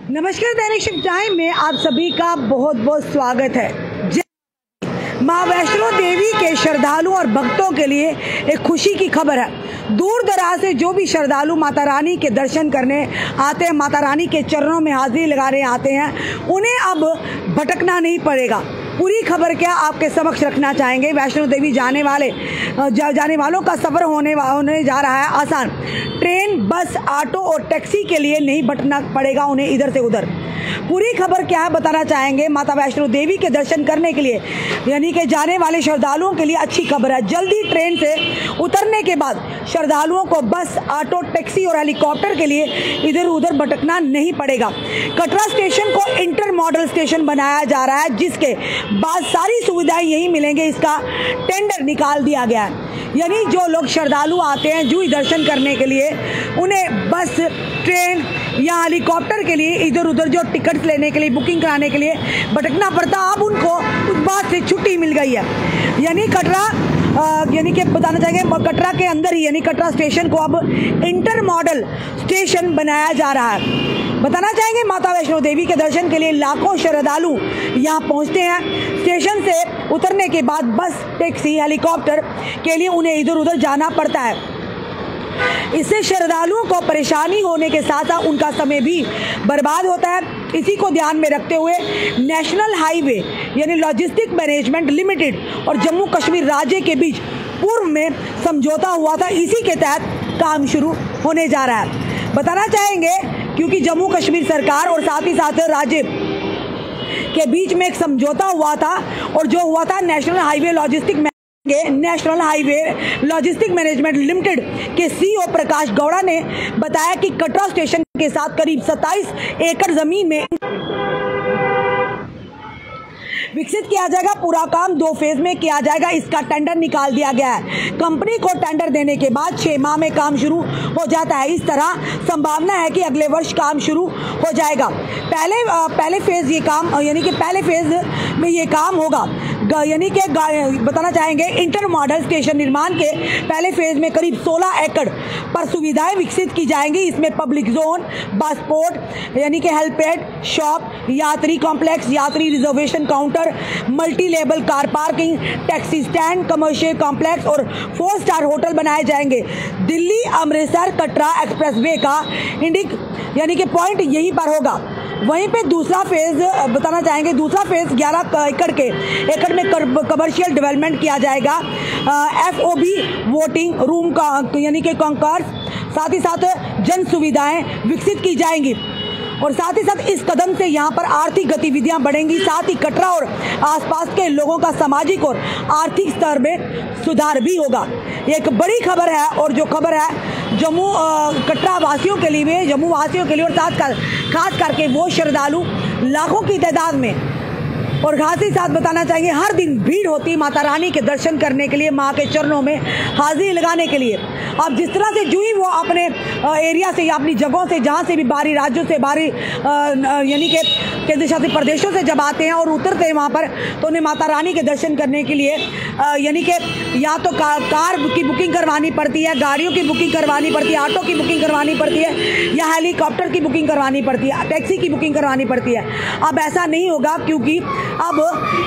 नमस्कार, दैनिक शिव टाइम में आप सभी का बहुत बहुत स्वागत है। मां वैष्णो देवी के श्रद्धालुओं और भक्तों के लिए एक खुशी की खबर है। दूर दराज से जो भी श्रद्धालु माता रानी के दर्शन करने आते हैं, माता रानी के चरणों में हाजिरी लगाने आते हैं, उन्हें अब भटकना नहीं पड़ेगा। पूरी खबर क्या आपके समक्ष रखना चाहेंगे। वैष्णो देवी जाने वालों का सफर होने जा रहा है आसान। ट्रेन, बस, ऑटो और टैक्सी के लिए नहीं भटकना पड़ेगा उन्हें इधर से उधर। पूरी खबर क्या है बताना चाहेंगे। माता वैष्णो देवी के दर्शन करने के लिए यानी कि जाने वाले श्रद्धालुओं के लिए अच्छी खबर है। जल्दी ट्रेन से उतरने के बाद श्रद्धालुओं को बस, ऑटो, टैक्सी और हेलीकॉप्टर के लिए इधर उधर भटकना नहीं पड़ेगा। कटरा स्टेशन को इंटर मॉडल स्टेशन बनाया जा रहा है, जिसके बाद सारी सुविधाएं यही मिलेंगे। इसका टेंडर निकाल दिया गया है। यानी जो लोग श्रद्धालु आते हैं जूही दर्शन करने के लिए, उन्हें बस, ट्रेन या हेलीकॉप्टर के लिए इधर उधर जो टिकट लेने के लिए, बुकिंग कराने के लिए भटकना पड़ता, अब उनको उस बात से छुट्टी मिल गई है। यानी कटरा यानी कि बताना चाहेंगे कटरा के अंदर ही यानी कटरा स्टेशन को अब इंटर मॉडल स्टेशन बनाया जा रहा है। बताना चाहेंगे माता वैष्णो देवी के दर्शन के लिए लाखों श्रद्धालु यहाँ पहुँचते हैं। स्टेशन से उतरने के बाद बस, टैक्सी, हेलीकॉप्टर के लिए उन्हें इधर उधर जाना पड़ता है। इससे श्रद्धालुओं को परेशानी होने के साथ साथ उनका समय भी बर्बाद होता है। इसी को ध्यान में रखते हुए नेशनल हाईवे यानी लॉजिस्टिक मैनेजमेंट लिमिटेड और जम्मू कश्मीर राज्य के बीच पूर्व में समझौता हुआ था। इसी के तहत काम शुरू होने जा रहा है। बताना चाहेंगे क्योंकि जम्मू कश्मीर सरकार और साथ ही साथ राज्य के बीच में एक समझौता हुआ था, और जो हुआ था national highway logistic management limited के सीईओ प्रकाश गौड़ा ने बताया कि कटरा स्टेशन के साथ करीब 27 एकड़ जमीन में विकसित किया जाएगा। पूरा काम 2 फेज में किया जाएगा। इसका टेंडर निकाल दिया गया है। कंपनी को टेंडर देने के बाद 6 माह में काम शुरू हो जाता है। इस तरह संभावना है कि अगले वर्ष काम शुरू हो जाएगा। पहले फेज ये काम यानी कि पहले फेज में ये काम होगा। यानी कि बताना चाहेंगे इंटर मॉडल स्टेशन निर्माण के पहले फेज में करीब 16 एकड़ पर सुविधाएं विकसित की जाएंगी। इसमें पब्लिक जोन, बस पोर्ट यानी कि हेल्पएड, शॉप, यात्री कॉम्प्लेक्स, यात्री reservation counter, multi level car parking, taxi stand, commercial complex और 4 स्टार होटल बनाए जाएंगे। दिल्ली अमृतसर कटरा एक्सप्रेसवे का इंडिक यानी कि पॉइंट यहीं पर होगा। वहीं पे दूसरा फेज बताना चाहेंगे, दूसरा फेज 11 एकड़ में कमर्शियल डेवलपमेंट किया जाएगा। FOB वोटिंग रूम का यानी कि कॉन्कर्स, साथ ही साथ जन सुविधाएं विकसित की जाएंगी। और साथ ही साथ इस कदम से यहाँ पर आर्थिक गतिविधियां बढ़ेंगी। साथ ही कटरा और आसपास के लोगों का सामाजिक और आर्थिक स्तर में सुधार भी होगा। एक बड़ी खबर है, और जो खबर है जम्मू कटरा वासियों के लिए, जम्मू वासियों के लिए, और खास करके वो श्रद्धालु लाखों की तादाद में, और खास ही साथ बताना चाहिए हर दिन भीड़ होती है माता रानी के दर्शन करने के लिए, माँ के चरणों में हाजिरी लगाने के लिए। अब जिस तरह से जो ही वो अपने एरिया से या अपनी जगहों से, जहाँ से भी बाहरी राज्यों से, बाहरी यानी कि केंद्र शासित प्रदेशों से जब आते हैं और उतरते हैं वहाँ पर, तो उन्हें माता रानी के दर्शन करने के लिए यानी कि या तो कार की बुकिंग करवानी पड़ती है, गाड़ियों की बुकिंग करवानी पड़ती है, ऑटो की बुकिंग करवानी पड़ती है, या हेलीकॉप्टर की बुकिंग करवानी पड़ती है, टैक्सी की बुकिंग करवानी पड़ती है। अब ऐसा नहीं होगा, क्योंकि अब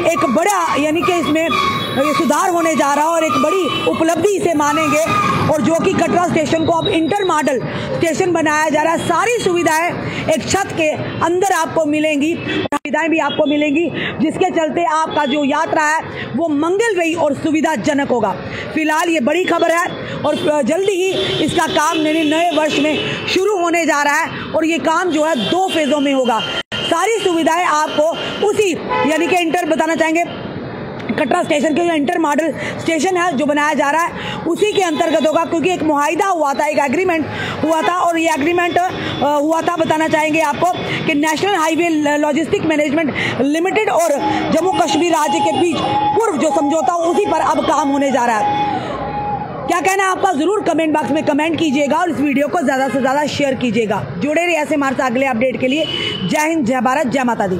एक बड़ा यानी कि इसमें ये सुधार होने जा रहा है और एक बड़ी उपलब्धि इसे मानेंगे। और जो कि कटरा स्टेशन को अब इंटर मॉडल स्टेशन बनाया जा रहा है। सारी सुविधाएं एक छत के अंदर आपको मिलेंगी, सुविधाएं भी आपको मिलेंगी, जिसके चलते आपका जो यात्रा है वो मंगलमयी और सुविधाजनक होगा। फिलहाल ये बड़ी खबर है, और जल्दी ही इसका काम नए वर्ष में शुरू होने जा रहा है, और ये काम जो है 2 फेजों में होगा। सारी सुविधाएं आपको उसी यानी कि इंटर बताना चाहेंगे कटरा स्टेशन के जो इंटर मॉडल स्टेशन है जो बनाया जा रहा है उसी के अंतर्गत होगा, क्योंकि एक मुआहिदा हुआ था, एक एग्रीमेंट हुआ था, और ये एग्रीमेंट हुआ था बताना चाहेंगे आपको कि national highway logistic management limited और जम्मू कश्मीर राज्य के बीच पूर्व जो समझौता उसी पर अब काम होने जा रहा है। क्या कहना है आपका, जरूर कमेंट बॉक्स में कमेंट कीजिएगा, और इस वीडियो को ज़्यादा से ज़्यादा शेयर कीजिएगा। जुड़े रहिए ऐसे हमारे साथ अगले अपडेट के लिए। जय हिंद, जय भारत, जय माता दी।